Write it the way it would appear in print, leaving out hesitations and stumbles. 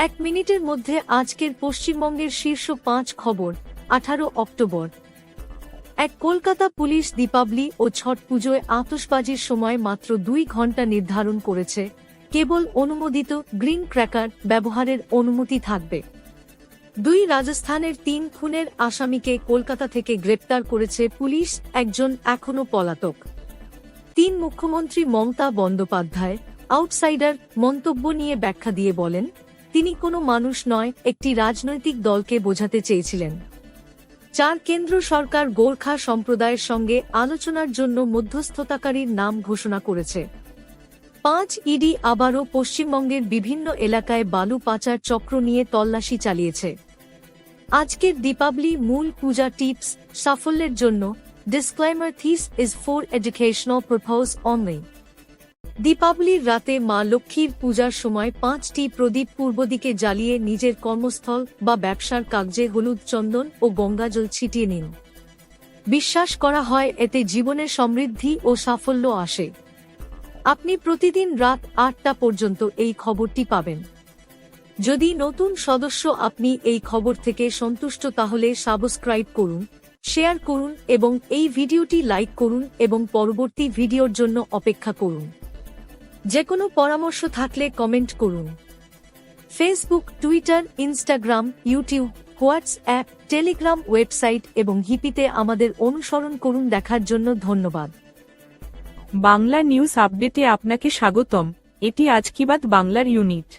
এক মিনিটের মধ্যে আজকের পশ্চিমবঙ্গের শীর্ষ 5 খবর। 18 অক্টোবর। কলকাতা পুলিশ দীপাবলি ও ছট পুজোয় আতশবাজির সময় মাত্র 2 ঘণ্টা নির্ধারণ করেছে। কেবল অনুমোদিত গ্রিন ক্র্যাকার ব্যবহারের অনুমতি থাকবে। 2 রাজস্থানের 3 খুনের আসামিকে কলকাতা থেকে গ্রেপ্তার করেছে পুলিশ, একজন এখনও পলাতক। 3 মুখ্যমন্ত্রী মমতা বন্দ্যোপাধ্যায় আউটসাইডার মন্তব্য নিয়ে ব্যাখ্যা দিয়ে বলেন, তিনি কোনো মানুষ নয়, একটি রাজনৈতিক দলকে বোঝাতে চেয়েছিলেন। 4 কেন্দ্র সরকার গোর্খা সম্প্রদায়ের সঙ্গে আলোচনার জন্য মধ্যস্থতাকারীর নাম ঘোষণা করেছে। 5 ইডি আবারও পশ্চিমবঙ্গের বিভিন্ন এলাকায় বালু পাচার চক্র নিয়ে তল্লাশি চালিয়েছে। আজকের দীপাবলি মূল পূজা টিপস সাফল্যের জন্য। Disclaimer, this is for educational purpose only. দীপাবলির রাতে মা লক্ষ্মীর পূজার সময় 5টি প্রদীপ পূর্ব দিকে জ্বালিয়ে নিজের কর্মস্থল বা ব্যবসার কাগজে হলুদ, চন্দন ও গঙ্গাজল ছিটিয়ে নিন। বিশ্বাস করা হয় এতে জীবনের সমৃদ্ধি ও সাফল্য আসে। আপনি প্রতিদিন রাত 8টা পর্যন্ত এই খবরটি পাবেন। যদি নতুন সদস্য আপনি এই খবর থেকে সন্তুষ্ট তাহলে সাবস্ক্রাইব করুন, শেয়ার করুন এবং এই ভিডিওটি লাইক করুন এবং পরবর্তী ভিডিওর জন্য অপেক্ষা করুন। যে কোনো পরামর্শ থাকলে কমেন্ট করুন। Facebook, Twitter, Instagram, YouTube, WhatsApp, Telegram, website এবং হিপিতে আমাদের অনুসরণ করুন। দেখার জন্য ধন্যবাদ। বাংলা নিউজ আপডেটে আপনাকে স্বাগতম। এটি আজকিবাদ বাংলার ইউনিট।